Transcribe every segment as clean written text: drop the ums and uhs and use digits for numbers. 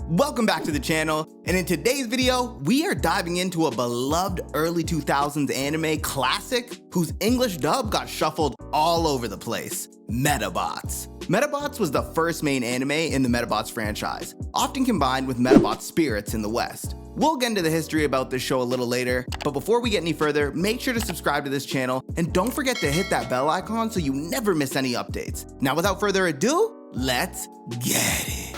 Welcome back to the channel, and in today's video, we are diving into a beloved early 2000s anime classic whose English dub got shuffled all over the place, Medabots. Medabots was the first main anime in the Medabots franchise, often combined with Medabots Spirits in the West. We'll get into the history about this show a little later, but before we get any further, make sure to subscribe to this channel and don't forget to hit that bell icon so you never miss any updates. Now without further ado, let's get it.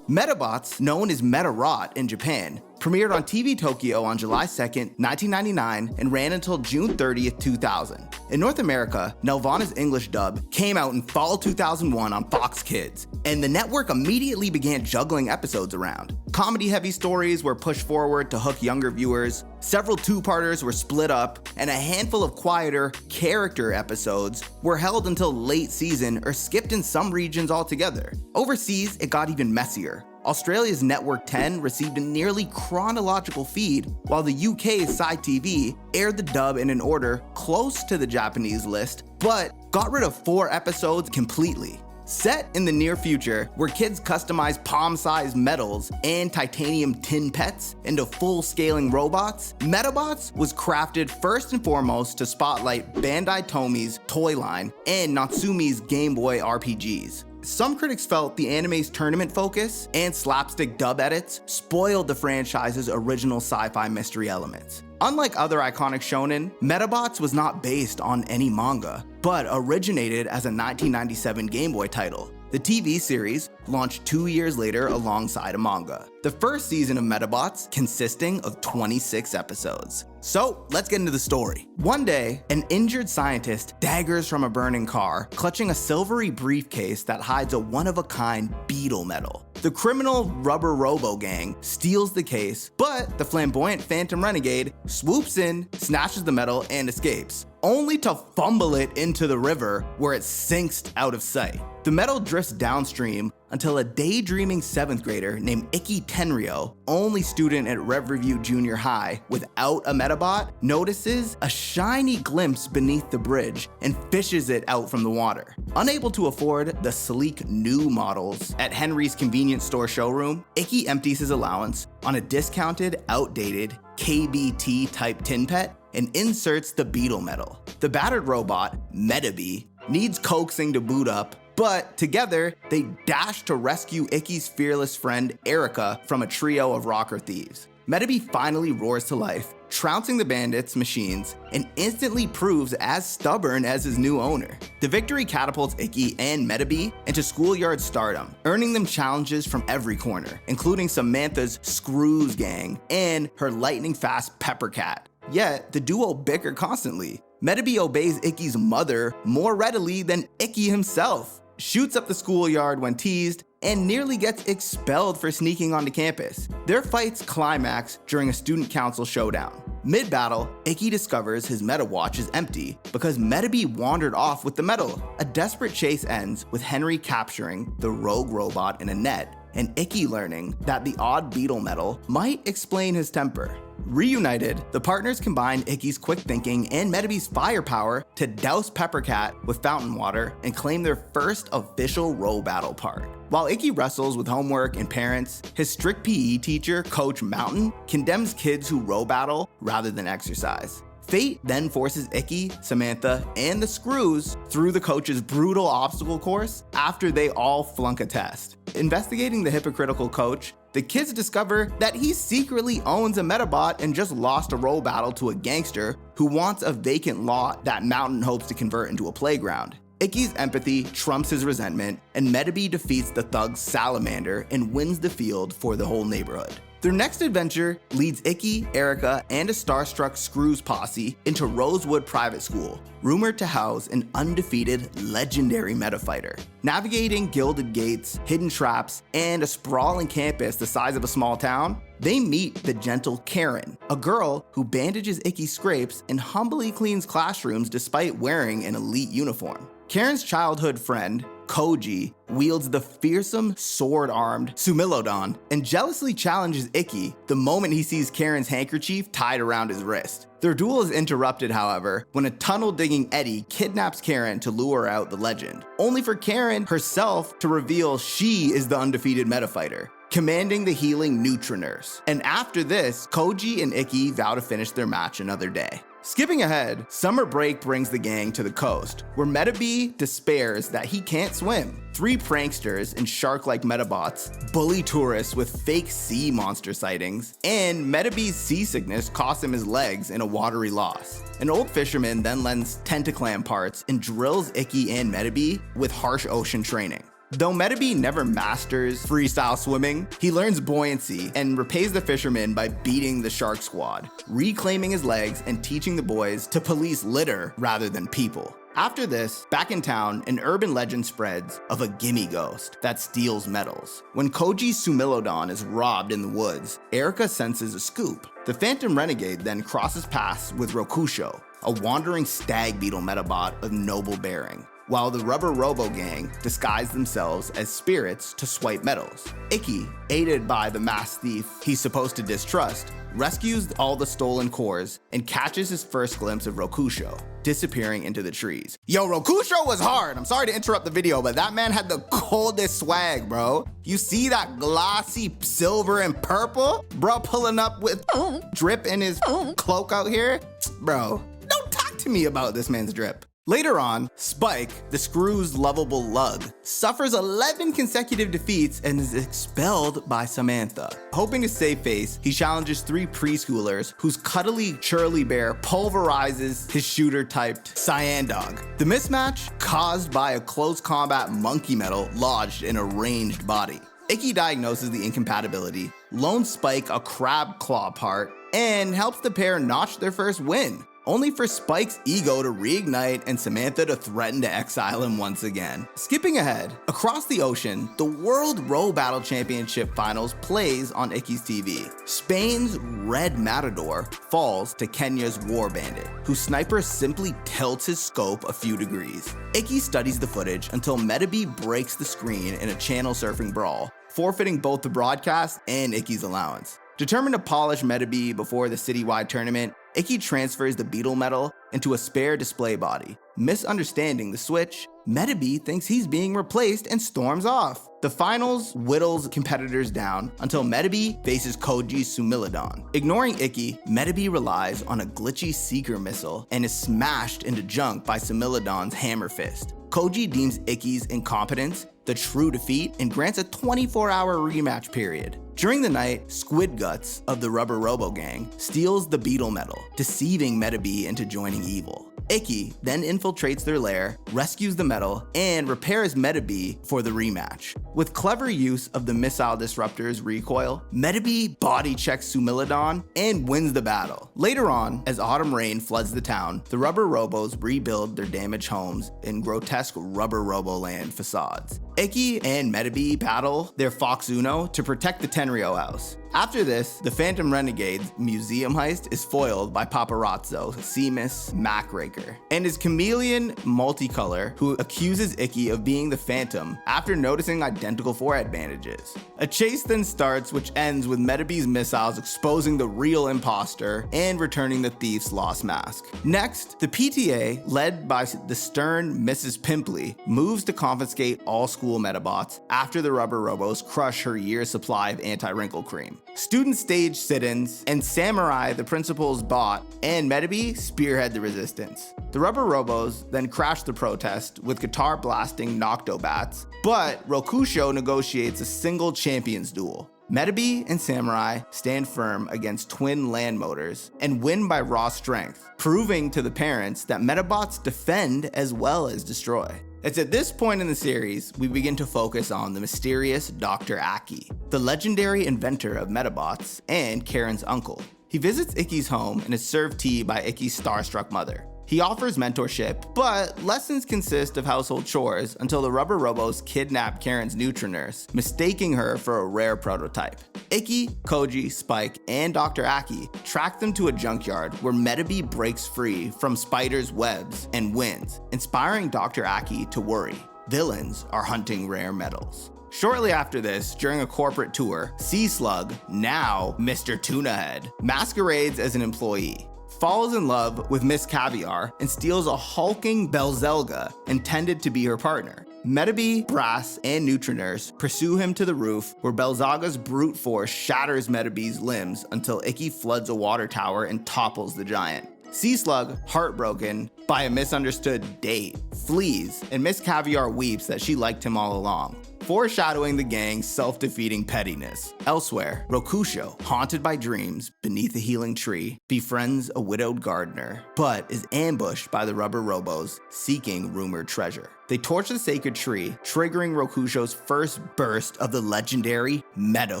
Medabots, known as Medarot in Japan, premiered on TV Tokyo on July 2nd, 1999 and ran until June 30th, 2000. In North America, Nelvana's English dub came out in fall 2001 on Fox Kids, and the network immediately began juggling episodes around. Comedy-heavy stories were pushed forward to hook younger viewers, several two-parters were split up, and a handful of quieter character episodes were held until late season or skipped in some regions altogether. Overseas, it got even messier. Australia's Network 10 received a nearly chronological feed, while the UK's Sci TV aired the dub in an order close to the Japanese list, but got rid of 4 episodes completely. Set in the near future, where kids customize palm-sized medals and titanium tin pets into full-scaling robots, Medabots was crafted first and foremost to spotlight Bandai Tomi's toy line and Natsume's Game Boy RPGs. Some critics felt the anime's tournament focus and slapstick dub edits spoiled the franchise's original sci-fi mystery elements. Unlike other iconic shonen, Medabots was not based on any manga, but originated as a 1997 Game Boy title. The TV series launched 2 years later alongside a manga. The first season of Medabots consisting of 26 episodes. So let's get into the story. One day, an injured scientist daggers from a burning car, clutching a silvery briefcase that hides a one-of-a-kind beetle medal. The criminal Rubber Robo gang steals the case, but the flamboyant Phantom Renegade swoops in, snatches the medal, and escapes, only to fumble it into the river where it sinks out of sight. The medal drifts downstream until a daydreaming 7th grader named Ikki Tenryo, only student at Rev Review Junior High without a Medabot, notices a shiny glimpse beneath the bridge and fishes it out from the water. Unable to afford the sleek new models at Henry's convenience store showroom, Ikki empties his allowance on a discounted, outdated KBT-type tin pet and inserts the beetle medal. The battered robot, Medabots, needs coaxing to boot up, but together, they dash to rescue Ikki's fearless friend Erica from a trio of rocker thieves. Medabots finally roars to life, trouncing the bandits' machines, and instantly proves as stubborn as his new owner. The victory catapults Ikki and Medabots into schoolyard stardom, earning them challenges from every corner, including Samantha's Screws gang and her lightning-fast Pepper Cat. Yet, the duo bicker constantly. Medabots obeys Ikki's mother more readily than Ikki himself, shoots up the schoolyard when teased, and nearly gets expelled for sneaking onto campus. Their fights climax during a student council showdown. Mid-battle, Ikki discovers his Medawatch is empty because Medabots wandered off with the medal. A desperate chase ends with Henry capturing the rogue robot in a net, and Ikki learning that the odd beetle medal might explain his temper. Reunited, the partners combine Ikki's quick thinking and Medabots' firepower to douse Peppercat with fountain water and claim their first official row battle part. While Ikki wrestles with homework and parents, his strict PE teacher, Coach Mountain, condemns kids who row battle rather than exercise. Fate then forces Ikki, Samantha, and the Screws through the coach's brutal obstacle course after they all flunk a test. Investigating the hypocritical coach, the kids discover that he secretly owns a Medabot and just lost a row battle to a gangster who wants a vacant lot that Mountain hopes to convert into a playground. Ikki's empathy trumps his resentment, and Medabots defeats the thug Salamander and wins the field for the whole neighborhood. Their next adventure leads Ikki, Erica, and a starstruck Screws posse into Rosewood Private School, rumored to house an undefeated, legendary metafighter. Navigating gilded gates, hidden traps, and a sprawling campus the size of a small town, they meet the gentle Karen, a girl who bandages Ikki's scrapes and humbly cleans classrooms despite wearing an elite uniform. Karen's childhood friend, Koji wields the fearsome sword-armed Sumilodon and jealously challenges Ikki the moment he sees Karen's handkerchief tied around his wrist. Their duel is interrupted, however, when a tunnel-digging Eddie kidnaps Karen to lure out the legend, only for Karen herself to reveal she is the undefeated meta fighter, commanding the healing Nutrinurse. And after this, Koji and Ikki vow to finish their match another day. Skipping ahead, summer break brings the gang to the coast, where Medabots despairs that he can't swim. 3 pranksters and shark-like Medabots bully tourists with fake sea monster sightings, and Medabots' seasickness costs him his legs in a watery loss. An old fisherman then lends tentaclam parts and drills Ikki and Medabots with harsh ocean training. Though Medabots never masters freestyle swimming, he learns buoyancy and repays the fisherman by beating the shark squad, reclaiming his legs and teaching the boys to police litter rather than people. After this, back in town, an urban legend spreads of a gimme ghost that steals metals. When Koji's Sumilodon is robbed in the woods, Erika senses a scoop. The Phantom Renegade then crosses paths with Rokusho, a wandering stag beetle Medabot of noble bearing, while the Rubber Robo gang disguise themselves as spirits to swipe metals. Ikki, aided by the masked thief he's supposed to distrust, rescues all the stolen cores and catches his first glimpse of Rokusho, disappearing into the trees. Yo, Rokusho was hard. I'm sorry to interrupt the video, but that man had the coldest swag, bro. You see that glossy silver and purple? Bro pulling up with drip in his cloak out here? Bro, don't talk to me about this man's drip. Later on, Spike, the Screw's lovable lug, suffers 11 consecutive defeats and is expelled by Samantha. Hoping to save face, he challenges 3 preschoolers whose cuddly Churly Bear pulverizes his shooter-typed Cyan Dog. The mismatch caused by a close combat monkey medal lodged in a ranged body. Ikki diagnoses the incompatibility, loans Spike a crab claw part, and helps the pair notch their first win, only for Spike's ego to reignite and Samantha to threaten to exile him once again. Skipping ahead, across the ocean, the World Row Battle Championship Finals plays on Ikki's TV. Spain's Red Matador falls to Kenya's War Bandit, whose sniper simply tilts his scope a few degrees. Ikki studies the footage until Medabots breaks the screen in a channel surfing brawl, forfeiting both the broadcast and Ikki's allowance. Determined to polish Medabots before the citywide tournament, Ikki transfers the beetle medal into a spare display body. Misunderstanding the switch, Medabots thinks he's being replaced and storms off. The finals whittles competitors down until Medabots faces Koji's Sumilodon. Ignoring Ikki, Medabots relies on a glitchy seeker missile and is smashed into junk by Sumilodon's hammer fist. Koji deems Ikki's incompetence the true defeat and grants a 24-hour rematch period. During the night, Squid Guts of the Rubber Robo gang steals the beetle medal, deceiving Medabots into joining evil. Ikki then infiltrates their lair, rescues the medal, and repairs Medabots for the rematch. With clever use of the missile disruptor's recoil, Medabots body checks Sumilodon and wins the battle. Later on, as autumn rain floods the town, the Rubber Robos rebuild their damaged homes in grotesque Rubber Roboland facades. Ikki and Medabots battle their Fox Uno to protect the Tenryo house. After this, the Phantom Renegade's museum heist is foiled by Paparazzo Seamus Macraker and his chameleon multicolor, who accuses Ikki of being the Phantom after noticing identical forehead bandages. A chase then starts, which ends with Medabots' missiles exposing the real imposter and returning the thief's lost mask. Next, the PTA, led by the stern Mrs. Pimpley, moves to confiscate all school Medabots after the Rubber Robos crush her year's supply of anti-wrinkle cream. Students stage sit-ins, and Samurai, the principal's bot, and Medabots spearhead the resistance. The Rubber Robos then crash the protest with guitar blasting Noctobats, but Rokusho negotiates a single champions duel. Medabots and Samurai stand firm against twin land motors and win by raw strength, proving to the parents that Medabots defend as well as destroy. It's at this point in the series we begin to focus on the mysterious Dr. Aki, the legendary inventor of Medabots and Karen's uncle. He visits Ikki's home and is served tea by Ikki's starstruck mother. He offers mentorship, but lessons consist of household chores until the Rubber Robos kidnap Karen's Nutrinurse, mistaking her for a rare prototype. Ikki, Koji, Spike, and Dr. Aki track them to a junkyard where Medabots breaks free from Spider's webs and wins, inspiring Dr. Aki to worry. villains are hunting rare metals. Shortly after this, during a corporate tour, Sea Slug, now Mr. Tuna Head, masquerades as an employee, falls in love with Miss Caviar, and steals a hulking Belzelga intended to be her partner. Medabi, Brass, and Neutronurse pursue him to the roof, where Belzaga's brute force shatters Medabi's limbs until Icky floods a water tower and topples the giant. Sea Slug, heartbroken by a misunderstood date, flees, and Miss Caviar weeps that she liked him all along, foreshadowing the gang's self-defeating pettiness. Elsewhere, Rokusho, haunted by dreams beneath a healing tree, befriends a widowed gardener, but is ambushed by the Rubber Robos seeking rumored treasure. They torch the sacred tree, triggering Rokusho's first burst of the legendary Meta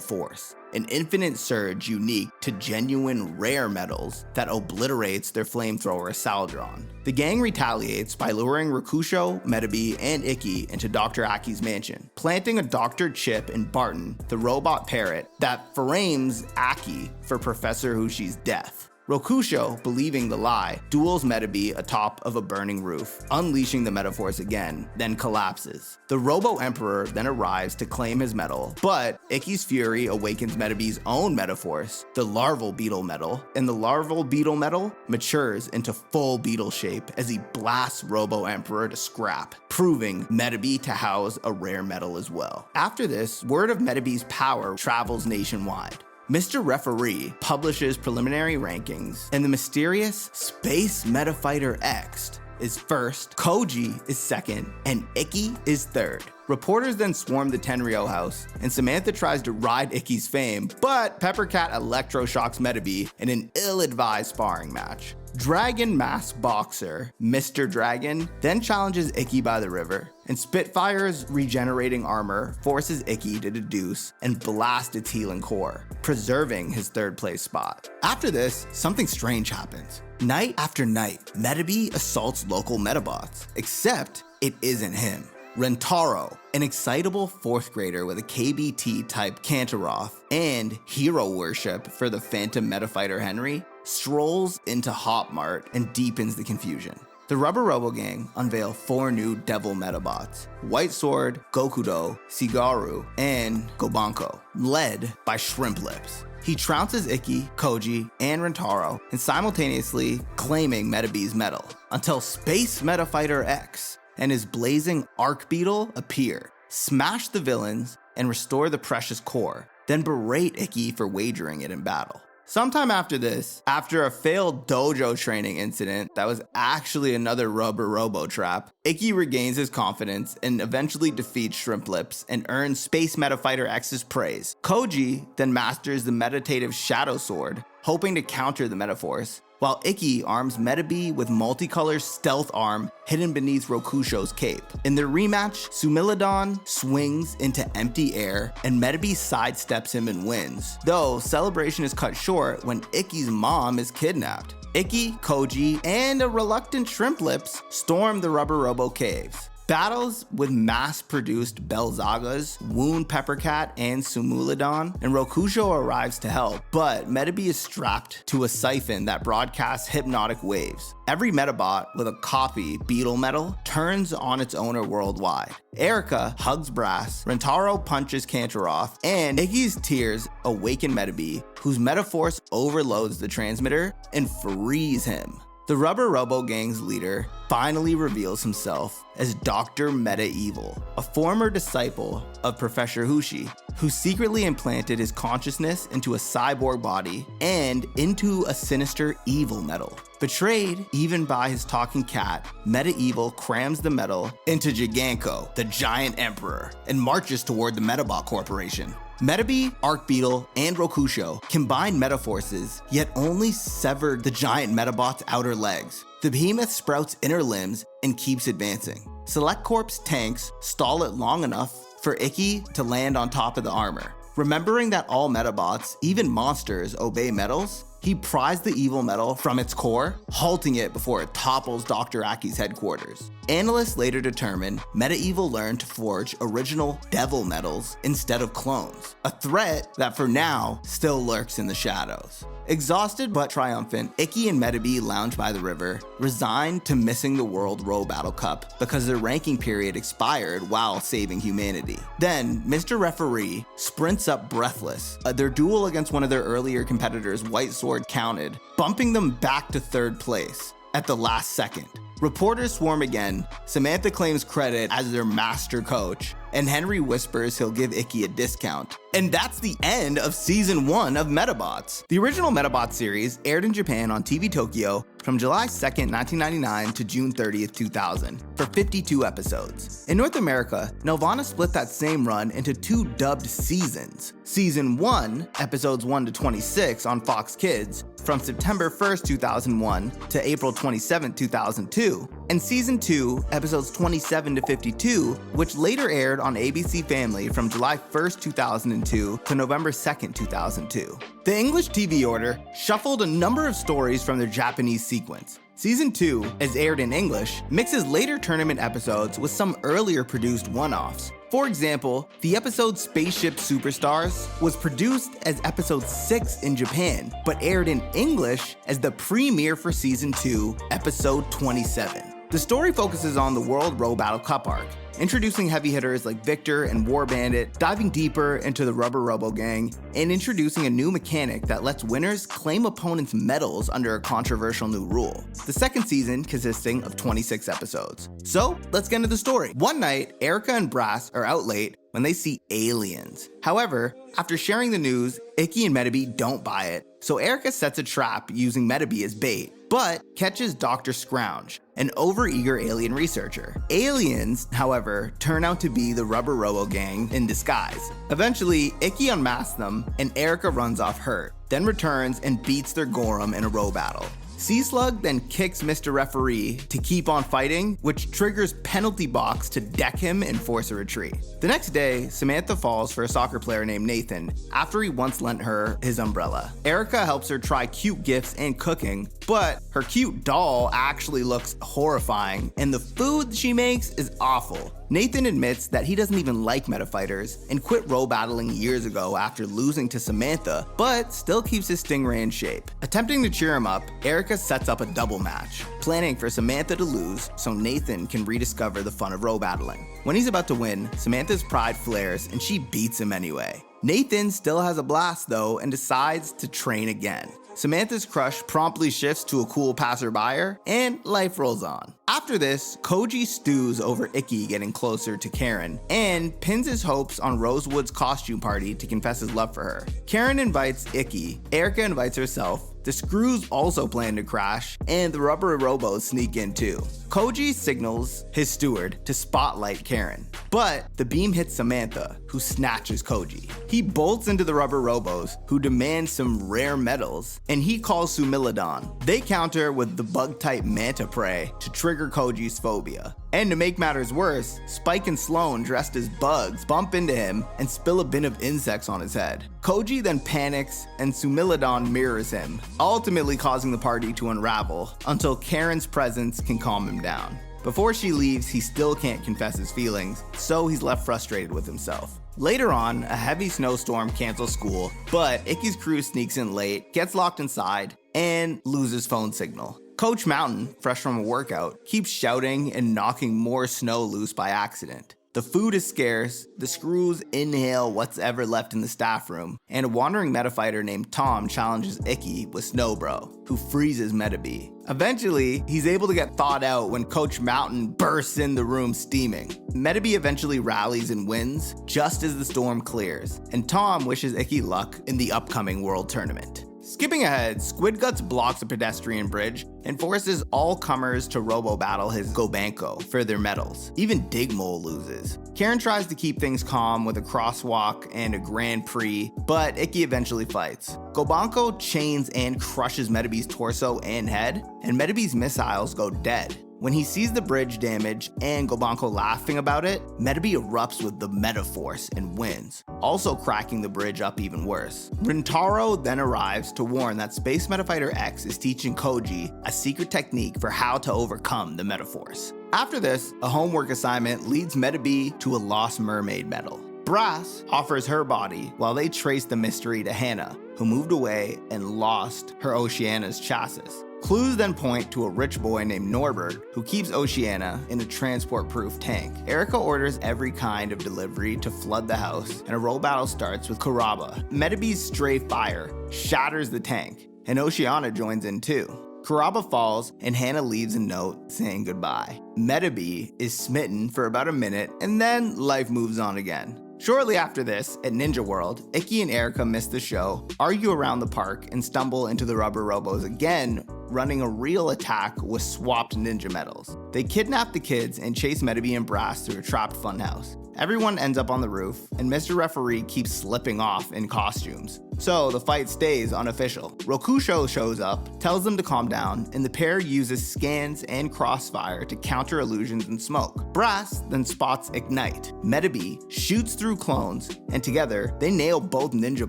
Force, an infinite surge unique to genuine rare metals that obliterates their flamethrower Saldron. The gang retaliates by luring Rokusho, Medabi, and Icky into Dr. Aki's mansion, planting a doctored chip in Barton, the robot parrot, that frames Aki for Professor Hushi's death. Rokusho, believing the lie, duels Medabi atop of a burning roof, unleashing the Metaforce again, then collapses. The Robo Emperor then arrives to claim his metal, but Icky's fury awakens Medabi's own Metaforce, the Larval Beetle Metal, and the Larval Beetle Metal matures into full beetle shape as he blasts Robo Emperor to scrap, proving Medabi to house a rare metal as well. After this, word of Medabi's power travels nationwide. Mr. Referee publishes preliminary rankings, and the mysterious Space Metafighter X is first, Koji is second, and Icky is third. Reporters then swarm the Tenryo house, and Samantha tries to ride Icky's fame, but Peppercat electroshocks Medabi in an ill-advised sparring match. Dragon Mask Boxer, Mr. Dragon, then challenges Icky by the river, and Spitfire's regenerating armor forces Icky to deduce and blast its healing core, preserving his third place spot. After this, something strange happens. Night after night, Medabi assaults local Medabots, except it isn't him. Rentaro, an excitable 4th grader with a KBT-type Kantaroth and hero worship for the Phantom Metafighter Henry, strolls into Hop Mart and deepens the confusion. The Rubber Robo Gang unveil 4 new Devil Medabots: White Sword, Gokudo, Sigaru, and Gobanko, led by Shrimp Lips. He trounces Icky, Koji, and Rentaro, and simultaneously claiming Medabi's metal, until Space Metafighter X and his blazing Arc Beetle appear, smash the villains, and restore the precious core, then berate Icky for wagering it in battle. Sometime after this, after a failed dojo training incident that was actually another Rubber Robo trap, Icky regains his confidence and eventually defeats Shrimp Lips and earns Space Metafighter X's praise. Koji then masters the meditative Shadow Sword, hoping to counter the Metaforce, while Icky arms Medabi with multicolor stealth arm hidden beneath Rokusho's cape. In their rematch, Sumilodon swings into empty air and Medabi sidesteps him and wins, though celebration is cut short when Icky's mom is kidnapped. Icky, Koji, and a reluctant Shrimp Lips storm the Rubber Robo caves. Battles with mass-produced Belzagas wound Peppercat and Sumilodon, and Rokusho arrives to help, but Medabi is strapped to a siphon that broadcasts hypnotic waves. Every Medabot with a copy Beetle Metal turns on its owner worldwide. Erica hugs Brass, Rentaro punches Kantaroth, and Icky's tears awaken Medabi, whose Metaforce overloads the transmitter and frees him. The Rubber Robo Gang's leader finally reveals himself as Dr. Meta-Evil, a former disciple of Professor Hushi, who secretly implanted his consciousness into a cyborg body and into a sinister evil metal. Betrayed even by his talking cat, Meta-Evil crams the metal into Giganko, the giant emperor, and marches toward the Medabot Corporation. Medabi, Arc Beetle, and Rokusho combined Metaforces, yet only severed the giant Medabot's outer legs. The behemoth sprouts inner limbs and keeps advancing. Select Corp's tanks stall it long enough for Icky to land on top of the armor. Remembering that all Medabots, even monsters, obey metals, he pries the evil metal from its core, halting it before it topples Dr. Aki's headquarters. Analysts later determined Meta-Evil learned to forge original devil metals instead of clones, a threat that for now still lurks in the shadows. Exhausted but triumphant, Icky and Medabots lounge by the river, resigned to missing the World Row Battle Cup because their ranking period expired while saving humanity. Then, Mr. Referee sprints up breathless. Their duel against one of their earlier competitors, White Sword, counted, bumping them back to 3rd place at the last second. Reporters swarm again, Samantha claims credit as their master coach, and Henry whispers he'll give Icky a discount. And that's the end of Season 1 of Medabots. The original Medabots series aired in Japan on TV Tokyo from July 2nd, 1999 to June 30th, 2000, for 52 episodes. In North America, Nelvana split that same run into 2 dubbed seasons. Season 1, episodes 1 to 26 on Fox Kids, from September 1st, 2001 to April 27th, 2002, and Season 2, episodes 27 to 52, which later aired on ABC Family from July 1st, 2002 to November 2nd, 2002. The English TV order shuffled a number of stories from their Japanese sequence. Season 2, as aired in English, mixes later tournament episodes with some earlier produced one-offs. For example, the episode Spaceship Superstars was produced as episode 6 in Japan, but aired in English as the premiere for Season 2, episode 27. The story focuses on the World Row Battle Cup arc, introducing heavy hitters like Victor and War Bandit, diving deeper into the Rubber Robo Gang, and introducing a new mechanic that lets winners claim opponents' medals under a controversial new rule. The second season consisting of 26 episodes. So, let's get into the story. One night, Erica and Brass are out late when they see aliens. However, after sharing the news, Icky and Medabots don't buy it, so Erica sets a trap using Medabots as bait, but catches Dr. Scrounge, an overeager alien researcher. Aliens, however, turn out to be the Rubber Robo Gang in disguise. Eventually, Icky unmasks them, and Erica runs off hurt, then returns and beats their Gorham in a row battle. Sea-Slug then kicks Mr. Referee to keep on fighting, which triggers Penalty Box to deck him and force a retreat. The next day, Samantha falls for a soccer player named Nathan after he once lent her his umbrella. Erica helps her try cute gifts and cooking, but her cute doll actually looks horrifying, and the food she makes is awful. Nathan admits that he doesn't even like metafighters and quit row battling years ago after losing to Samantha, but still keeps his stingray in shape. Attempting to cheer him up, Erica sets up a double match, planning for Samantha to lose so Nathan can rediscover the fun of row battling. When he's about to win, Samantha's pride flares and she beats him anyway. Nathan still has a blast though and decides to train again. Samantha's crush promptly shifts to a cool passerby, and life rolls on. After this, Koji stews over Icky getting closer to Karen, and pins his hopes on Rosewood's costume party to confess his love for her. Karen invites Icky, Erica invites herself, the Screws also plan to crash, and the Rubber Robos sneak in too. Koji signals his steward to spotlight Karen, but the beam hits Samantha, who snatches Koji. He bolts into the Rubber Robos, who demand some rare metals, and he calls Sumilodon. They counter with the bug-type Manta Prey to trigger Koji's phobia. And to make matters worse, Spike and Sloan, dressed as bugs, bump into him and spill a bin of insects on his head. Koji then panics and Sumilodon mirrors him, ultimately causing the party to unravel until Karen's presence can calm him down. Before she leaves, he still can't confess his feelings, so he's left frustrated with himself. Later on, a heavy snowstorm cancels school, but Icky's crew sneaks in late, gets locked inside, and loses phone signal. Coach Mountain, fresh from a workout, keeps shouting and knocking more snow loose by accident. The food is scarce, the Screws inhale what's ever left in the staff room, and a wandering metafighter named Tom challenges Icky with Snowbro, who freezes Medabots. Eventually, he's able to get thawed out when Coach Mountain bursts in the room steaming. Medabots eventually rallies and wins, just as the storm clears, and Tom wishes Icky luck in the upcoming World Tournament. Skipping ahead, Squidguts blocks a pedestrian bridge and forces all comers to robo-battle his Gobanko for their medals. Even Digmole loses. Karen tries to keep things calm with a crosswalk and a Grand Prix, but Icky eventually fights. Gobanko chains and crushes Medabots' torso and head, and Medabots' missiles go dead. When he sees the bridge damage and Gobanko laughing about it, Medabots erupts with the Metaforce and wins, also cracking the bridge up even worse. Rintaro then arrives to warn that Space Metafighter X is teaching Koji a secret technique for how to overcome the Metaforce. After this, a homework assignment leads Medabots to a Lost Mermaid medal. Brass offers her body while they trace the mystery to Hannah, who moved away and lost her Oceana's chassis. Clues then point to a rich boy named Norbert who keeps Oceana in a transport-proof tank. Erica orders every kind of delivery to flood the house, and a roll battle starts with Karaba. Medabots' stray fire shatters the tank, and Oceana joins in too. Karaba falls, and Hannah leaves a note saying goodbye. Medabots is smitten for about a minute, and then life moves on again. Shortly after this, at Ninja World, Icky and Erica miss the show, argue around the park, and stumble into the Rubber Robos again, running a real attack with swapped ninja medals. They kidnap the kids and chase Medabots and Brass through a trapped funhouse. Everyone ends up on the roof, and Mr. Referee keeps slipping off in costumes. So the fight stays unofficial. Rokusho shows up, tells them to calm down, and the pair uses scans and crossfire to counter illusions and smoke. Brass then spots Ignite. Medabots shoots through clones, and together they nail both ninja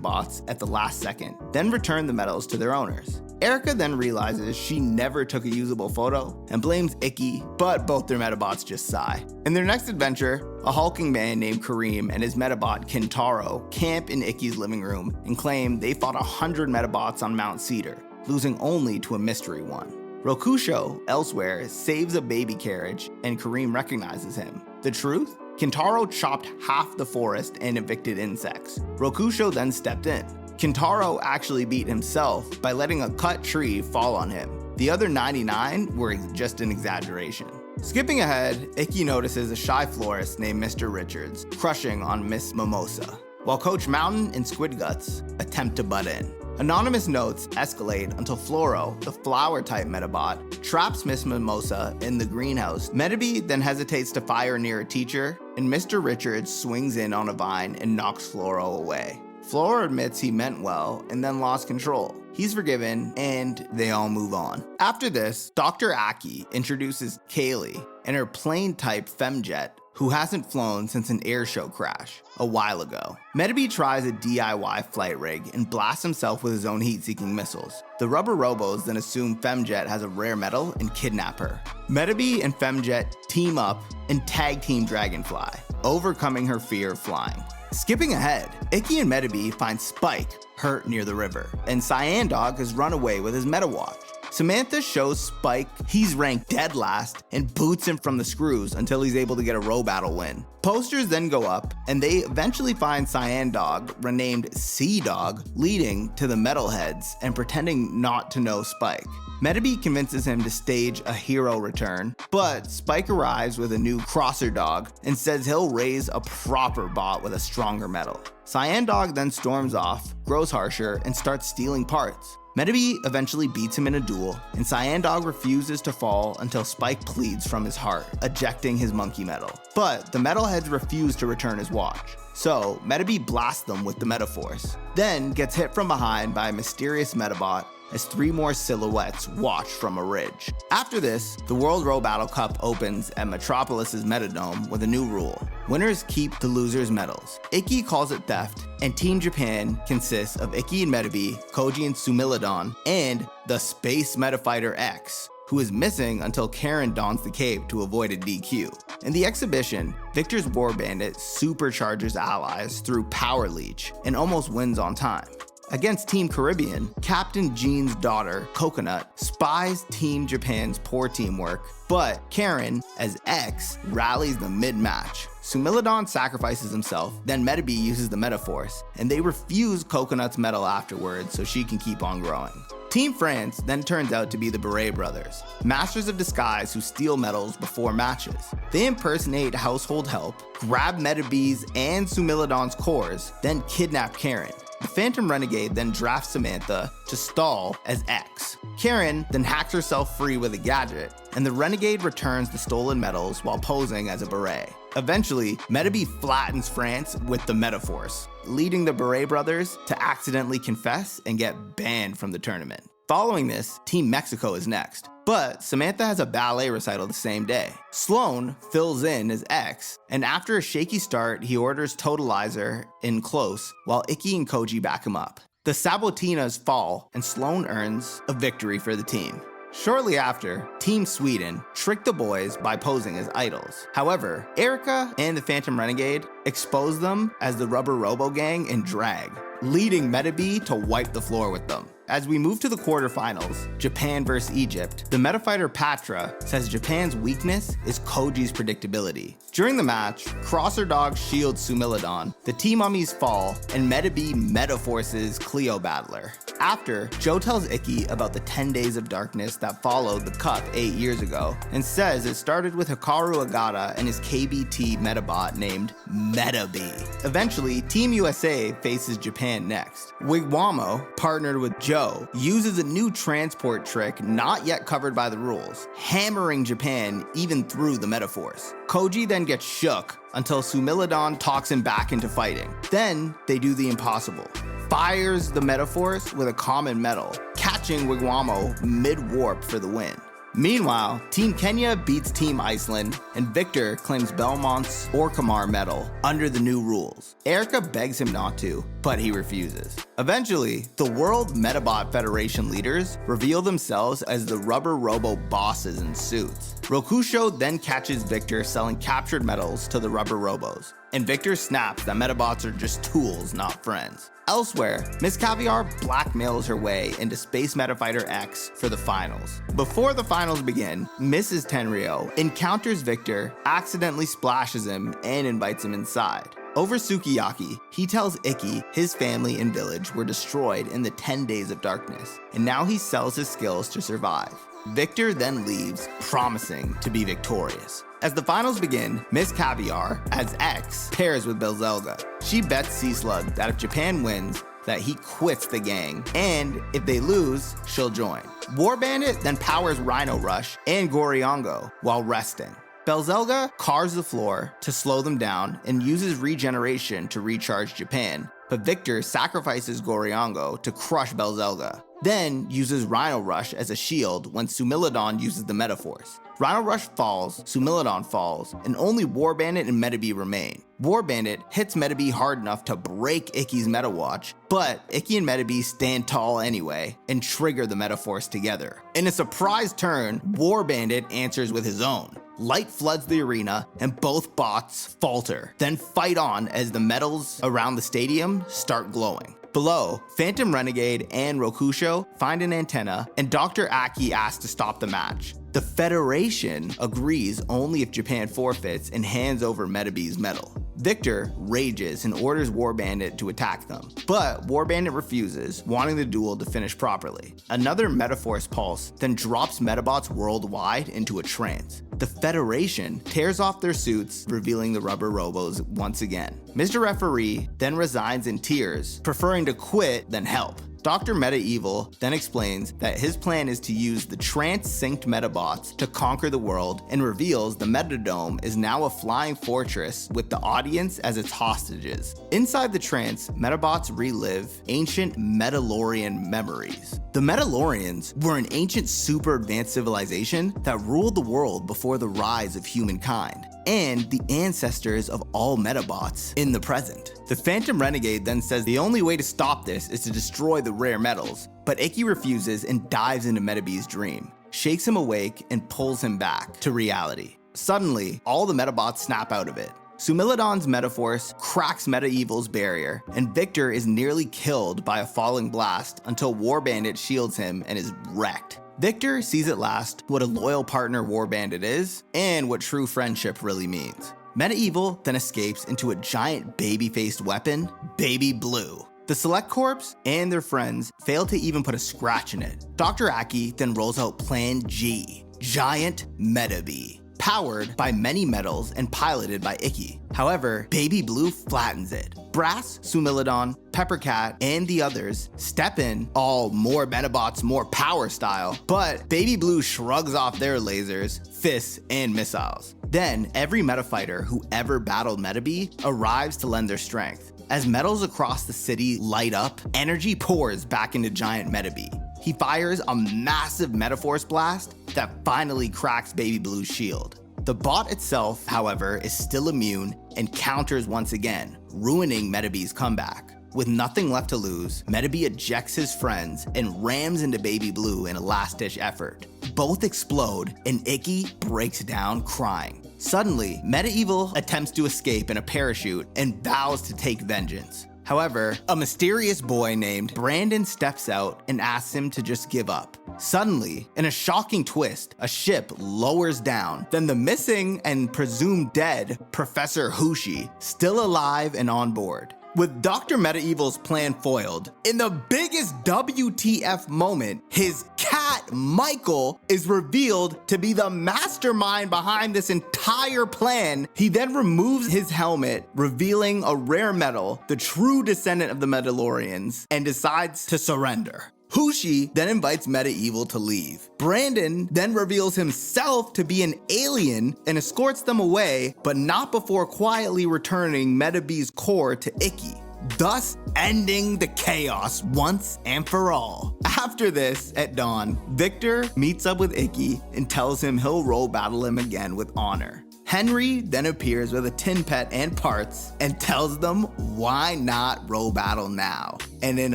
bots at the last second, then return the medals to their owners. Erica then realizes she never took a usable photo and blames Icky, but both their Medabots just sigh. In their next adventure, a hulking man named Kareem and his Medabot Kintaro camp in Icky's living room and claim they fought 100 Medabots on Mount Cedar, losing only to a mystery one. Rokusho, elsewhere, saves a baby carriage and Kareem recognizes him. The truth? Kintaro chopped half the forest and evicted insects. Rokusho then stepped in. Kintaro actually beat himself by letting a cut tree fall on him. The other 99 were just an exaggeration. Skipping ahead, Icky notices a shy florist named Mr. Richards crushing on Miss Mimosa, while Coach Mountain and Squid Guts attempt to butt in. Anonymous notes escalate until Floro, the flower-type Medabot, traps Miss Mimosa in the greenhouse. Medabots then hesitates to fire near a teacher, and Mr. Richards swings in on a vine and knocks Floro away. Floro admits he meant well and then lost control. He's forgiven, and they all move on. After this, Dr. Aki introduces Kaylee and her plane-type femjet, who hasn't flown since an airshow crash a while ago. Medabots tries a DIY flight rig and blasts himself with his own heat-seeking missiles. The Rubber Robos then assume Femjet has a rare metal and kidnap her. Medabots and Femjet team up and tag team Dragonfly, overcoming her fear of flying. Skipping ahead, Icky and Medabots find Spike hurt near the river, and Cyan Dog has run away with his Metawatch. Samantha shows Spike he's ranked dead last and boots him from the screws until he's able to get a row battle win. Posters then go up, and they eventually find Cyan Dog, renamed Sea Dog, leading to the Metalheads and pretending not to know Spike. Medabots convinces him to stage a hero return, but Spike arrives with a new crosser dog and says he'll raise a proper bot with a stronger metal. Cyan Dog then storms off, grows harsher, and starts stealing parts. Medabots eventually beats him in a duel, and Cyan Dog refuses to fall until Spike pleads from his heart, ejecting his monkey metal. But the Metalheads refuse to return his watch, so Medabots blasts them with the Metaforce, then gets hit from behind by a mysterious Medabot as 3 more silhouettes watch from a ridge. After this, the World Row Battle Cup opens at Metropolis's Metadome with a new rule. Winners keep the losers' medals. Icky calls it theft, and Team Japan consists of Icky and Medabots, Koji and Sumilidon, and the Space Metafighter X, who is missing until Karen dons the cape to avoid a DQ. In the exhibition, Victor's War Bandit supercharges allies through Power Leech and almost wins on time. Against Team Caribbean, Captain Jean's daughter, Coconut, spies Team Japan's poor teamwork, but Karen, as X, rallies them mid-match. Sumilidon sacrifices himself, then Medabots uses the Metaforce, and they refuse Coconut's medal afterwards so she can keep on growing. Team France then turns out to be the Beret Brothers, masters of disguise who steal medals before matches. They impersonate household help, grab Medabots and Sumilidon's cores, then kidnap Karen. The Phantom Renegade then drafts Samantha to stall as X. Karen then hacks herself free with a gadget, and the Renegade returns the stolen medals while posing as a beret. Eventually, Medabots flattens France with the Metaforce, leading the Beret Brothers to accidentally confess and get banned from the tournament. Following this, Team Mexico is next, but Samantha has a ballet recital the same day. Sloan fills in as X, and after a shaky start, he orders Totalizer in close while Icky and Koji back him up. The Sabotinas fall, and Sloan earns a victory for the team. Shortly after, Team Sweden tricked the boys by posing as idols. However, Erica and the Phantom Renegade exposed them as the Rubber Robo Gang in drag, leading Medabi to wipe the floor with them. As we move to the quarterfinals, Japan vs Egypt, the metafighter Patra says Japan's weakness is Koji's predictability. During the match, Crosser Dog shields Sumilidon, the T-Mummies fall, and Medabi metaforces Cleo Battler. After, Joe tells Ikki about the 10 days of darkness that followed the Cup 8 years ago, and says it started with Hikaru Agata and his KBT Medabot named Medabi. Eventually, Team USA faces Japan next. Wigwamo, partnered with Joe, uses a new transport trick not yet covered by the rules, hammering Japan even through the Metaforce. Koji then gets shook until Sumilidon talks him back into fighting. Then they do the impossible. Fires the Metaforce with a common metal, catching Wigwamo mid-warp for the win. Meanwhile, Team Kenya beats Team Iceland, and Victor claims Belmont's Orkamar medal under the new rules. Erica begs him not to, but he refuses. Eventually, the World Medabot Federation leaders reveal themselves as the Rubber Robo bosses in suits. Rokusho then catches Victor selling captured medals to the Rubber Robos, and Victor snaps that Medabots are just tools, not friends. Elsewhere, Miss Caviar blackmails her way into Space Metafighter X for the finals. Before the finals begin, Mrs. Tenryo encounters Victor, accidentally splashes him, and invites him inside. Over sukiyaki, he tells Ikki his family and village were destroyed in the 10 days of darkness, and now he sells his skills to survive. Victor then leaves, promising to be victorious. As the finals begin, Miss Caviar, as X, pairs with Belzelga. She bets Sea-Slug that if Japan wins, that he quits the gang, and if they lose, she'll join. War Bandit then powers Rhino Rush and Goriongo while resting. Belzelga carves the floor to slow them down and uses regeneration to recharge Japan, but Victor sacrifices Goriongo to crush Belzelga, then uses Rhino Rush as a shield when Sumilidon uses the Metaforce. Rhino Rush falls, Sumilidon falls, and only War Bandit and Medabi remain. War Bandit hits Medabi hard enough to break Ikki's Meta Watch, but Ikki and Medabi stand tall anyway and trigger the Metaforce together. In a surprise turn, War Bandit answers with his own. Light floods the arena, and both bots falter, then fight on as the metals around the stadium start glowing. Below, Phantom Renegade and Rokusho find an antenna, and Dr. Aki asks to stop the match. The Federation agrees only if Japan forfeits and hands over Medabi's medal. Victor rages and orders War Bandit to attack them, but War Bandit refuses, wanting the duel to finish properly. Another Metaforce pulse then drops Medabots worldwide into a trance. The Federation tears off their suits, revealing the Rubber Robos once again. Mr. Referee then resigns in tears, preferring to quit than help. Dr. Meta-Evil then explains that his plan is to use the trance-synced Medabots to conquer the world, and reveals the Metadome is now a flying fortress with the audience as its hostages. Inside the trance, Medabots relive ancient Metalorian memories. The Metalorians were an ancient super advanced civilization that ruled the world before the rise of humankind, and the ancestors of all Medabots in the present. The Phantom Renegade then says the only way to stop this is to destroy the rare metals, but Ikki refuses and dives into Medabi's dream, shakes him awake, and pulls him back to reality. Suddenly, all the Medabots snap out of it. Sumilidon's Metaforce cracks Meta-Evil's barrier, and Victor is nearly killed by a falling blast until War Bandit shields him and is wrecked. Victor sees at last what a loyal partner War Bandit is, and what true friendship really means. Meta-Evil then escapes into a giant baby-faced weapon, Baby Blue. The Select Corps and their friends fail to even put a scratch in it. Dr. Aki then rolls out Plan G, Giant Medabi, powered by many metals and piloted by Ikki. However, Baby Blue flattens it. Brass, Sumilidon, Peppercat, and the others step in, all more Medabots, more power style, but Baby Blue shrugs off their lasers, fists, and missiles. Then, every metafighter who ever battled Medabi arrives to lend their strength. As metals across the city light up, energy pours back into Giant Medabi. He fires a massive Metaforce blast that finally cracks Baby Blue's shield. The bot itself, however, is still immune and counters once again, ruining Medabi's comeback. With nothing left to lose, Medabi ejects his friends and rams into Baby Blue in a last-ditch effort. both explode and Icky breaks down crying. Suddenly, Medieval attempts to escape in a parachute and vows to take vengeance. However, a mysterious boy named Brandon steps out and asks him to just give up. Suddenly, in a shocking twist, a ship lowers down. Then the missing and presumed dead Professor Hushi, still alive and on board. With Dr. Medaevil's plan foiled, in the biggest WTF moment, his cat, Michael, is revealed to be the mastermind behind this entire plan. He then removes his helmet, revealing a rare metal, the true descendant of the Mandalorians, and decides to surrender. Hushi then invites Medaevil to leave. Brandon then reveals himself to be an alien and escorts them away, but not before quietly returning Medabee's core to Icky, thus ending the chaos once and for all. After this, at dawn, Victor meets up with Icky and tells him he'll role battle him again with honor. Henry then appears with a tin pet and parts and tells them why not row battle now. And in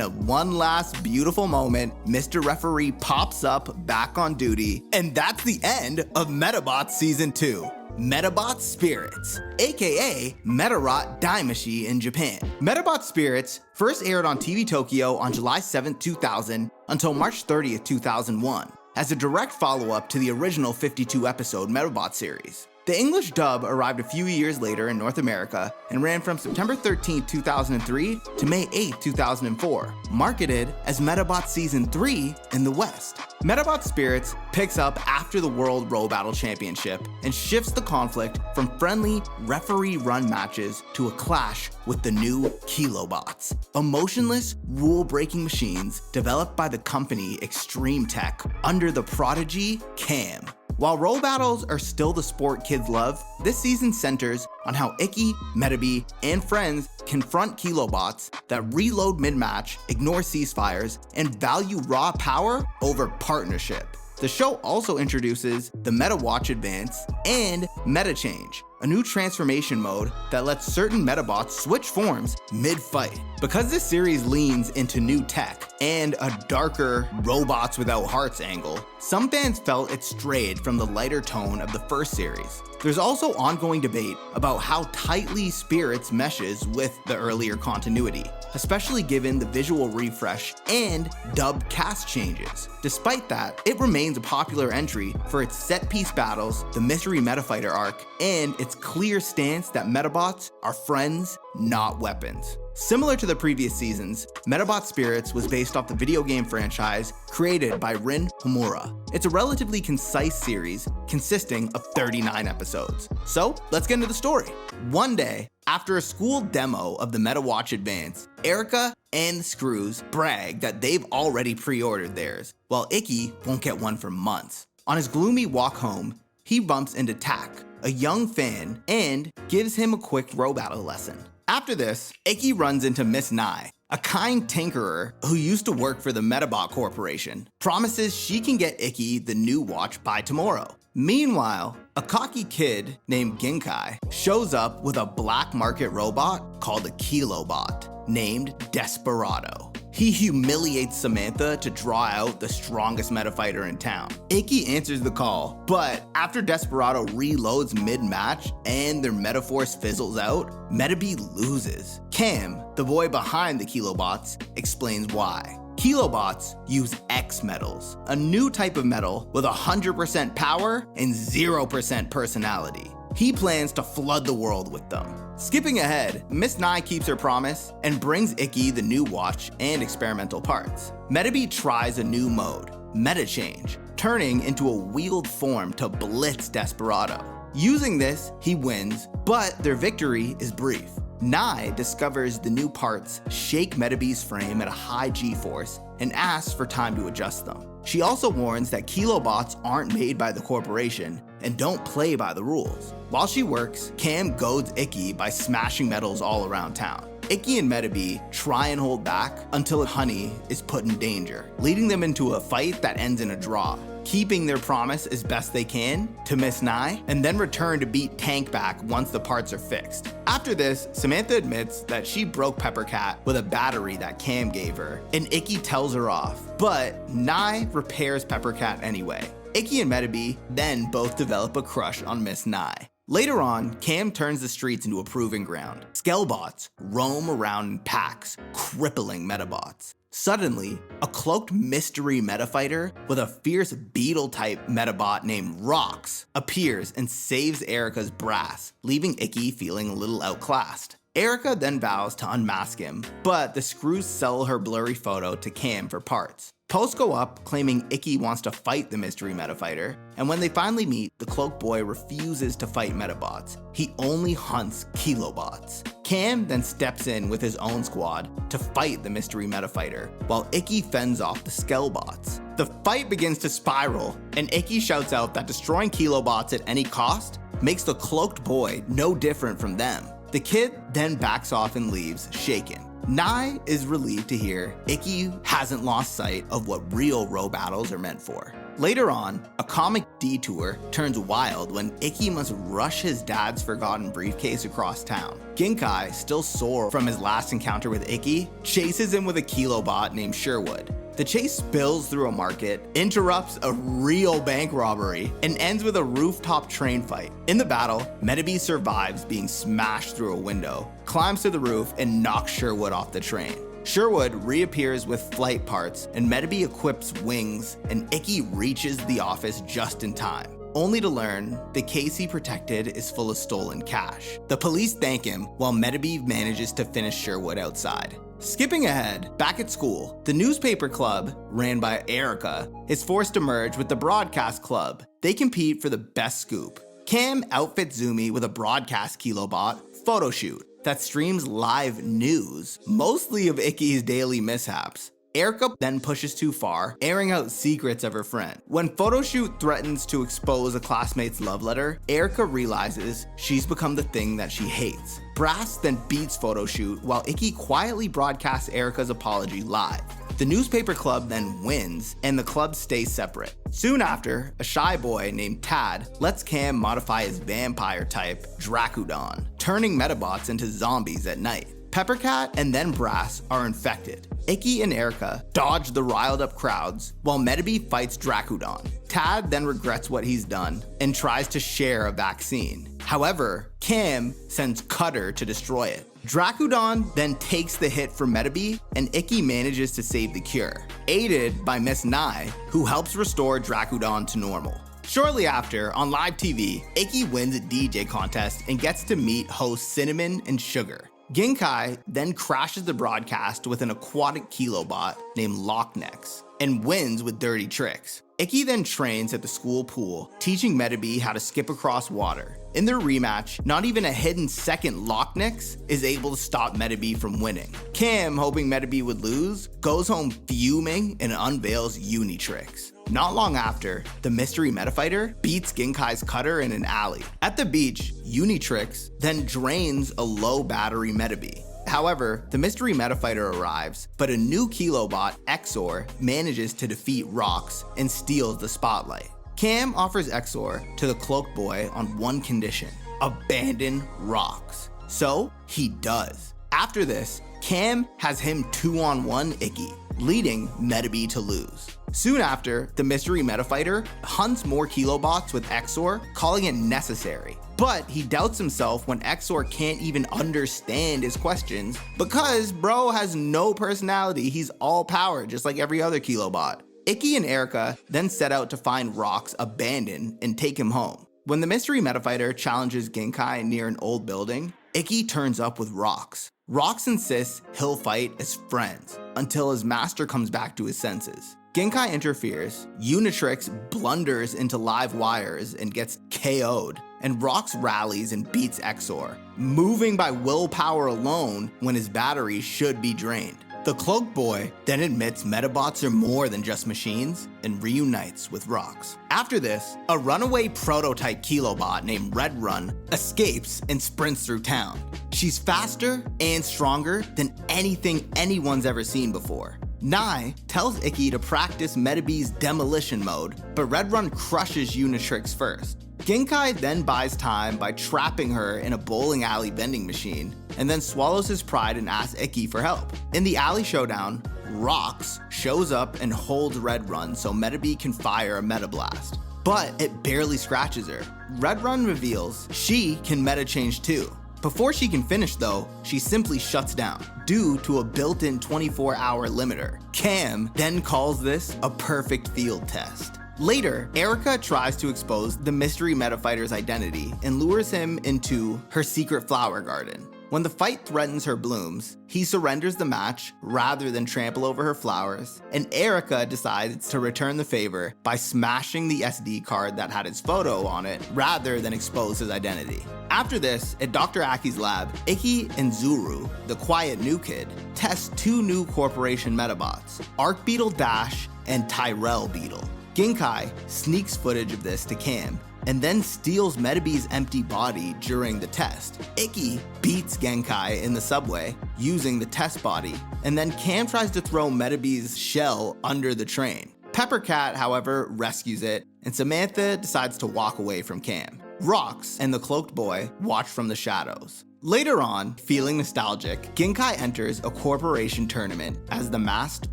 a one last beautiful moment, Mr. Referee pops up back on duty, and that's the end of Medabots Season 2. Medabots Spirits, aka Medarot Daimashi in Japan. Medabots Spirits first aired on TV Tokyo on July 7, 2000 until March 30, 2001, as a direct follow-up to the original 52-episode Medabots series. The English dub arrived a few years later in North America and ran from September 13, 2003 to May 8, 2004, marketed as Medabots Season 3 in the West. Medabots Spirits picks up after the World Row Battle Championship and shifts the conflict from friendly, referee-run matches to a clash with the new Kilobots, emotionless, rule-breaking machines developed by the company Extreme Tech under the prodigy Cam. While row battles are still the sport kids love, this season centers on how Icky, Medabee, and friends confront Kilobots that reload mid-match, ignore ceasefires, and value raw power over partnership. The show also introduces the Meta Watch Advance and Meta Change, a new transformation mode that lets certain Medabots switch forms mid-fight. Because this series leans into new tech and a darker robots without hearts angle, some fans felt it strayed from the lighter tone of the first series. There's also ongoing debate about how tightly Spirits meshes with the earlier continuity, especially given the visual refresh and dub cast changes. Despite that, it remains a popular entry for its set-piece battles, the Mystery Metafighter arc, and its clear stance that Medabots are friends, not weapons. Similar to the previous seasons, Medabots Spirits was based off the video game franchise created by Rin Homura. It's a relatively concise series consisting of 39 episodes. So let's get into the story. One day, after a school demo of the Meta Watch Advance, Erica and the Screws brag that they've already pre-ordered theirs, while Icky won't get one for months. On his gloomy walk home, he bumps into Tak, a young fan, and gives him a quick row battle lesson. After this, Icky runs into Miss Nye, a kind tinkerer who used to work for the Medabot Corporation, promises she can get Icky the new watch by tomorrow. Meanwhile, a cocky kid named Ginkai shows up with a black market robot called a Kilobot, named Desperado. He humiliates Samantha to draw out the strongest metafighter in town. Icky answers the call, but after Desperado reloads mid-match and their Metaforce fizzles out, Medabee loses. Cam, the boy behind the Kilobots, explains why. Kilobots use X metals, a new type of metal with 100% power and 0% personality. He plans to flood the world with them. Skipping ahead, Miss Nye keeps her promise and brings Icky the new watch and experimental parts. Medabee tries a new mode, Meta Change, turning into a wheeled form to blitz Desperado. Using this, he wins, but their victory is brief. Nye discovers the new parts shake Medabee's frame at a high G-force and asks for time to adjust them. She also warns that Kilobots aren't made by the corporation and don't play by the rules. While she works, Cam goads Icky by smashing metals all around town. Icky and Medabee try and hold back until Honey is put in danger, leading them into a fight that ends in a draw, keeping their promise as best they can to Miss Nye, and then return to beat Tank back once the parts are fixed. After this, Samantha admits that she broke Peppercat with a battery that Cam gave her, and Icky tells her off, but Nye repairs Peppercat anyway. Icky and Medabi then both develop a crush on Miss Nye. Later on, Cam turns the streets into a proving ground. Skellbots roam around in packs, crippling Medabots. Suddenly, a cloaked mystery metafighter with a fierce beetle-type Medabot named Rox appears and saves Erica's brass, leaving Icky feeling a little outclassed. Erica then vows to unmask him, but the Screws sell her blurry photo to Cam for parts. Posts go up claiming Icky wants to fight the mystery metafighter, and when they finally meet, the Cloak Boy refuses to fight Medabots. He only hunts Kilobots. Cam then steps in with his own squad to fight the mystery metafighter, while Icky fends off the Skellbots. The fight begins to spiral, and Icky shouts out that destroying Kilobots at any cost makes the Cloaked Boy no different from them. The kid then backs off and leaves, shaken. Nye is relieved to hear Icky hasn't lost sight of what real row battles are meant for. Later on, a comic detour turns wild when Icky must rush his dad's forgotten briefcase across town. Ginkai, still sore from his last encounter with Icky, chases him with a Kilobot named Sherwood. The chase spills through a market, interrupts a real bank robbery, and ends with a rooftop train fight. In the battle, Medabi survives being smashed through a window, climbs to the roof, and knocks Sherwood off the train. Sherwood reappears with flight parts, and Medabi equips wings, and Icky reaches the office just in time, only to learn the case he protected is full of stolen cash. The police thank him while Medabi manages to finish Sherwood outside. Skipping ahead, back at school, the newspaper club, ran by Erica, is forced to merge with the broadcast club. They compete for the best scoop. Cam outfits Zumi with a broadcast Kilobot photo shoot that streams live news, mostly of Icky's daily mishaps. Erica then pushes too far, airing out secrets of her friend. When Photoshoot threatens to expose a classmate's love letter, Erica realizes she's become the thing that she hates. Brass then beats Photoshoot while Icky quietly broadcasts Erica's apology live. The newspaper club then wins, and the club stays separate. Soon after, a shy boy named Tad lets Cam modify his vampire type, Dracudon, turning Medabots into zombies at night. Peppercat and then Brass are infected. Icky and Erica dodge the riled up crowds while Medabi fights Dracudon. Tad then regrets what he's done and tries to share a vaccine. However, Cam sends Cutter to destroy it. Dracudon then takes the hit from Medabi, and Icky manages to save the cure, aided by Miss Nye, who helps restore Dracudon to normal. Shortly after, on live TV, Icky wins a DJ contest and gets to meet hosts Cinnamon and Sugar. Ginkai then crashes the broadcast with an aquatic Kilobot named Lochnex and wins with dirty tricks. Icky then trains at the school pool, teaching Medabi how to skip across water. In their rematch, not even a hidden second Lochnex is able to stop Medabi from winning. Cam, hoping Medabi would lose, goes home fuming and unveils Unitrix. Not long after, the mystery metafighter beats Ginkai's Cutter in an alley. At the beach, Unitrix then drains a low battery Medabi. However, the mystery metafighter arrives, but a new Kilobot, Exor, manages to defeat Rox and steals the spotlight. Cam offers Exor to the Cloak Boy on one condition: abandon Rox. So he does. After this, Cam has him 2-on-1 Icky, leading Medabi to lose. Soon after, the mystery metafighter hunts more Kilobots with Exor, calling it necessary. But he doubts himself when Exor can't even understand his questions because bro has no personality, he's all power just like every other Kilobot. Icky and Erica then set out to find Rox abandoned and take him home. When the mystery metafighter challenges Ginkai near an old building, Icky turns up with Rox. Rox insists he'll fight as friends until his master comes back to his senses. Ginkai interferes, Unitrix blunders into live wires and gets KO'd, and Rox rallies and beats Exor, moving by willpower alone when his battery should be drained. The Cloak Boy then admits Medabots are more than just machines and reunites with Rox. After this, a runaway prototype Kilobot named Red Run escapes and sprints through town. She's faster and stronger than anything anyone's ever seen before. Nye tells Icky to practice Medabi's demolition mode, but Red Run crushes Unitrix first. Ginkai then buys time by trapping her in a bowling alley vending machine, and then swallows his pride and asks Icky for help. In the alley showdown, Rox shows up and holds Red Run so Medabi can fire a Meta Blast, but it barely scratches her. Red Run reveals she can meta change too. Before she can finish though, she simply shuts down due to a built-in 24-hour limiter. Cam then calls this a perfect field test. Later, Erica tries to expose the mystery meta fighter's identity and lures him into her secret flower garden. When the fight threatens her blooms, he surrenders the match rather than trample over her flowers, and Erica decides to return the favor by smashing the SD card that had his photo on it rather than expose his identity. After this, at Dr. Aki's lab, Ikki and Zuru, the quiet new kid, test two new corporation Medabots, Arc Beetle Dash and Tyrell Beetle. Genkai sneaks footage of this to Cam and then steals Medabi's empty body during the test. Ikki beats Genkai in the subway using the test body, and then Cam tries to throw Medabi's shell under the train. Peppercat, however, rescues it, and Samantha decides to walk away from Cam. Rox and the cloaked boy watch from the shadows. Later on, feeling nostalgic, Genkai enters a corporation tournament as the masked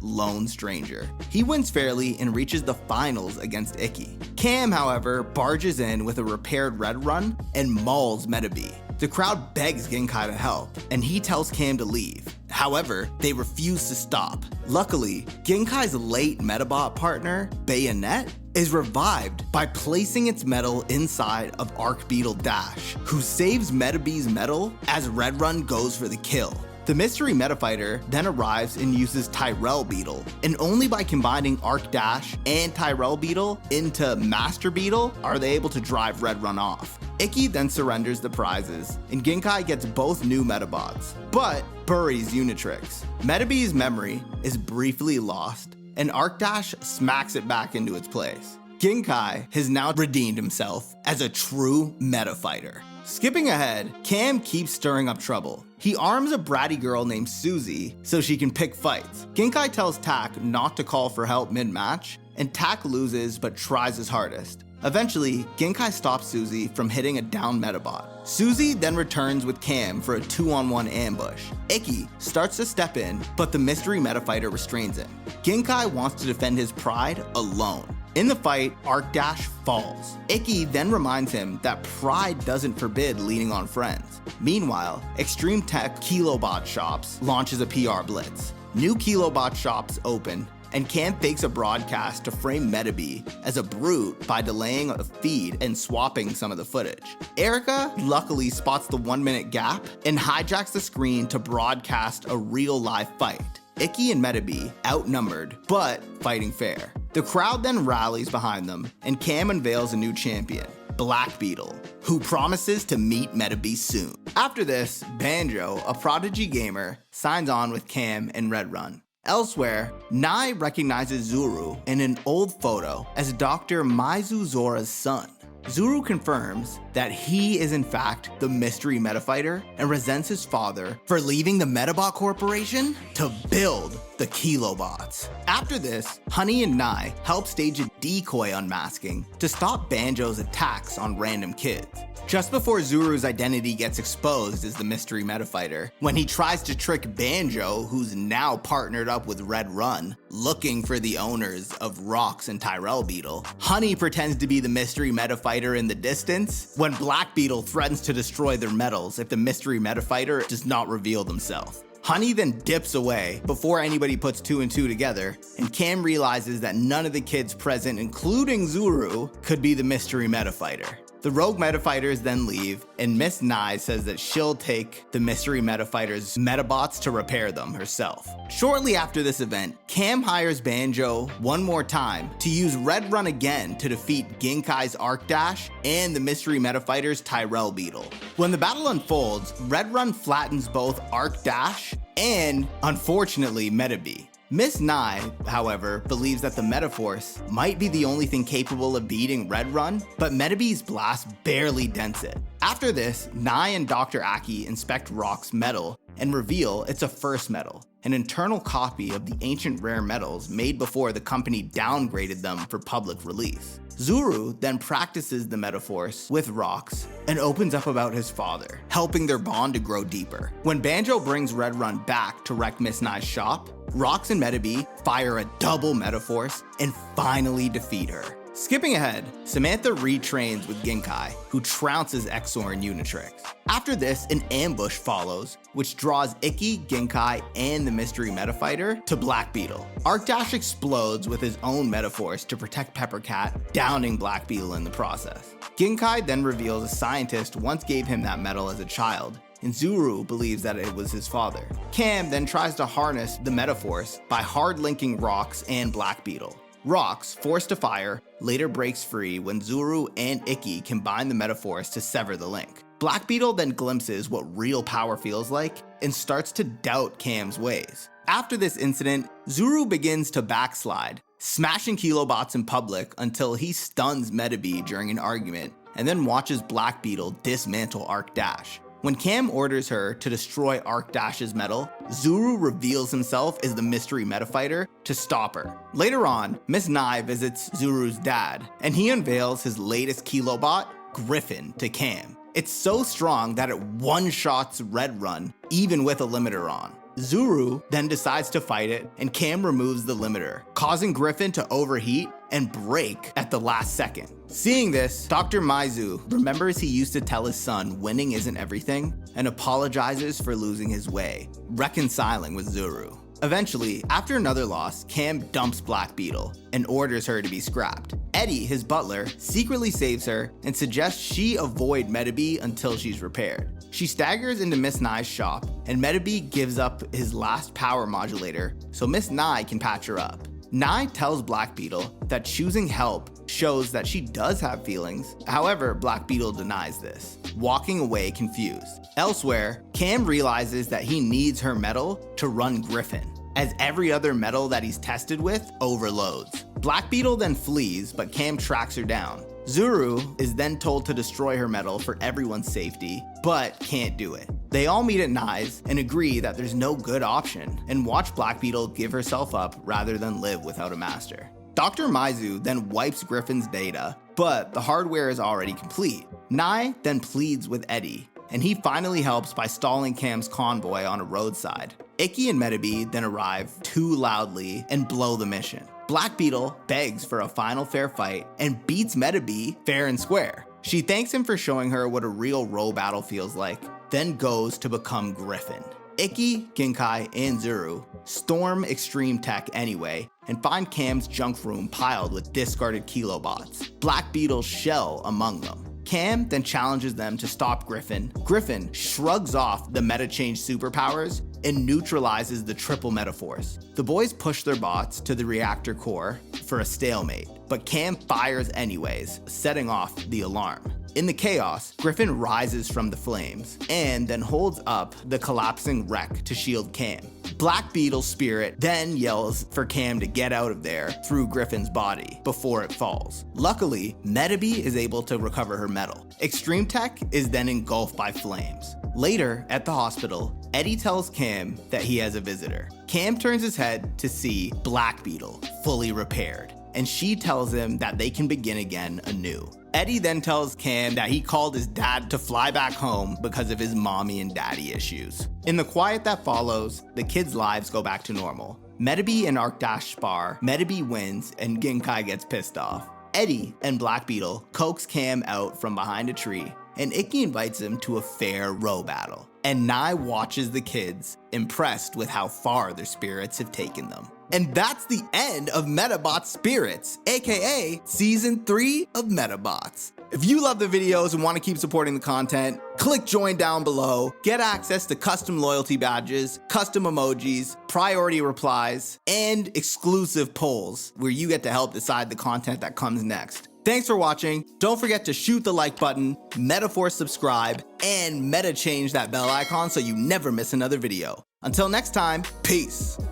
lone stranger. He wins fairly and reaches the finals against Ikki. Cam, however, barges in with a repaired Red Run and mauls Medabi. The crowd begs Genkai to help, and he tells Cam to leave. However, they refuse to stop. Luckily, Genkai's late Medabot partner, Bayonet, is revived by placing its metal inside of Arc Beetle Dash, who saves Medabi's metal as Red Run goes for the kill. The mystery meta fighter then arrives and uses Tyrell Beetle, and only by combining Arc Dash and Tyrell Beetle into Master Beetle are they able to drive Red Run off. Ikki then surrenders the prizes, and Genkai gets both new Medabots, but buries Unitrix. Medabi's memory is briefly lost, and Arc Dash smacks it back into its place. Genkai has now redeemed himself as a true meta fighter. Skipping ahead, Cam keeps stirring up trouble. He arms a bratty girl named Susie so she can pick fights. Genkai tells Tak not to call for help mid-match, and Tak loses but tries his hardest. Eventually, Genkai stops Susie from hitting a down Medabot. Susie then returns with Cam for a 2-on-1 ambush. Ikki starts to step in, but the mystery meta fighter restrains him. Genkai wants to defend his pride alone. In the fight, Arc Dash falls. Ikki then reminds him that pride doesn't forbid leaning on friends. Meanwhile, Extreme Tech Kilobot Shops launches a PR blitz. New Kilobot shops open, and Cam fakes a broadcast to frame Medabi as a brute by delaying a feed and swapping some of the footage. Erica luckily spots the 1-minute gap and hijacks the screen to broadcast a real live fight. Ikki and Medabi outnumbered, but fighting fair. The crowd then rallies behind them, and Cam unveils a new champion, Black Beetle, who promises to meet Medabi soon. After this, Banjo, a prodigy gamer, signs on with Cam and Red Run. Elsewhere, Nai recognizes Zuru in an old photo as Dr. Maizu Zora's son. Zuru confirms that he is in fact the mystery meta fighter and resents his father for leaving the Medabot Corporation to build the Kilobots. After this, Honey and Nai help stage a decoy unmasking to stop Banjo's attacks on random kids. Just before Zuru's identity gets exposed as the mystery meta fighter, when he tries to trick Banjo, who's now partnered up with Red Run, looking for the owners of Rox and Tyrell Beetle, Honey pretends to be the mystery meta fighter in the distance when Black Beetle threatens to destroy their medals if the mystery meta fighter does not reveal themselves. Honey then dips away before anybody puts 2 and 2 together, and Cam realizes that none of the kids present, including Zuru, could be the mystery meta fighter. The rogue meta fighters then leave, and Miss Nye says that she'll take the mystery meta fighters' Medabots to repair them herself. Shortly after this event, Cam hires Banjo one more time to use Red Run again to defeat Genkai's Arc Dash and the mystery meta fighters' Tyrell Beetle. When the battle unfolds, Red Run flattens both Arc Dash and, unfortunately, Medabi. Miss Nye, however, believes that the Metaforce might be the only thing capable of beating Red Run, but Medabi's blast barely dents it. After this, Nye and Dr. Aki inspect Rock's metal and reveal it's a first metal, an internal copy of the ancient rare metals made before the company downgraded them for public release. Zuru then practices the Metaforce with Rox and opens up about his father, helping their bond to grow deeper. When Banjo brings Red Run back to wreck Miss Nye's shop, Rox and Medabots fire a double Metaforce and finally defeat her. Skipping ahead, Samantha retrains with Ginkai, who trounces Exor and Unitrix. After this, an ambush follows, which draws Ikki, Ginkai, and the mystery Metafighter to Black Beetle. Arkdash explodes with his own Metaforce to protect Peppercat, downing Black Beetle in the process. Ginkai then reveals a scientist once gave him that metal as a child, and Zuru believes that it was his father. Cam then tries to harness the Metaforce by hard-linking Rox and Black Beetle. Rox, forced to fire, later breaks free when Zuru and Ikki combine the Metaforce to sever the link. Black Beetle then glimpses what real power feels like and starts to doubt Cam's ways. After this incident, Zuru begins to backslide, smashing Kilobots in public until he stuns Medabots during an argument and then watches Black Beetle dismantle Arkdash. When Cam orders her to destroy Arkdash's metal, Zuru reveals himself as the mystery Metafighter to stop her. Later on, Miss Nye visits Zuru's dad, and he unveils his latest Kilobot, Griffin, to Cam. It's so strong that it one-shots Red Run, even with a limiter on. Zuru then decides to fight it, and Cam removes the limiter, causing Griffin to overheat and break at the last second. Seeing this, Dr. Maizu remembers he used to tell his son winning isn't everything and apologizes for losing his way, reconciling with Zuru. Eventually, after another loss, Cam dumps Black Beetle and orders her to be scrapped. Eddie, his butler, secretly saves her and suggests she avoid Medabots until she's repaired. She staggers into Miss Nye's shop, and Medabots gives up his last power modulator so Miss Nye can patch her up. Nye tells Black Beetle that choosing help shows that she does have feelings. However, Black Beetle denies this, walking away confused. Elsewhere, Cam realizes that he needs her metal to run Griffin, as every other metal that he's tested with overloads. Black Beetle then flees, but Cam tracks her down. Zuru is then told to destroy her metal for everyone's safety, but can't do it. They all meet at Nye's and agree that there's no good option and watch Black Beetle give herself up rather than live without a master. Dr. Maizu then wipes Griffin's data, but the hardware is already complete. Nye then pleads with Eddie, and he finally helps by stalling Cam's convoy on a roadside. Ikki and Medabots then arrive too loudly and blow the mission. Black Beetle begs for a final fair fight and beats Medabots fair and square. She thanks him for showing her what a real row battle feels like, then goes to become Griffin. Ikki, Ginkai, and Zuru storm Extreme Tech anyway and find Cam's junk room piled with discarded Kilobots, Black Beetle's shell among them. Cam then challenges them to stop Griffin. Griffin shrugs off the meta change superpowers and neutralizes the triple Metaforce. The boys push their bots to the reactor core for a stalemate, but Cam fires anyways, setting off the alarm. In the chaos, Griffin rises from the flames and then holds up the collapsing wreck to shield Cam. Black Beetle's spirit then yells for Cam to get out of there through Griffin's body before it falls. Luckily, Medabots is able to recover her metal. Extreme Tech is then engulfed by flames. Later, at the hospital, Eddie tells Cam that he has a visitor. Cam turns his head to see Black Beetle fully repaired, and she tells him that they can begin again anew. Eddie then tells Cam that he called his dad to fly back home because of his mommy and daddy issues. In the quiet that follows, the kids' lives go back to normal. Medabots and Arkdash spar, Medabots wins, and Ginkai gets pissed off. Eddie and Black Beetle coax Cam out from behind a tree, and Ikki invites him to a fair row battle. And Nye watches the kids, impressed with how far their spirits have taken them. And that's the end of Medabots Spirits, aka Season 3 of Medabots. If you love the videos and want to keep supporting the content, click join down below, get access to custom loyalty badges, custom emojis, priority replies, and exclusive polls where you get to help decide the content that comes next. Thanks for watching. Don't forget to shoot the like button, Metaforce subscribe, and meta change that bell icon so you never miss another video. Until next time, peace.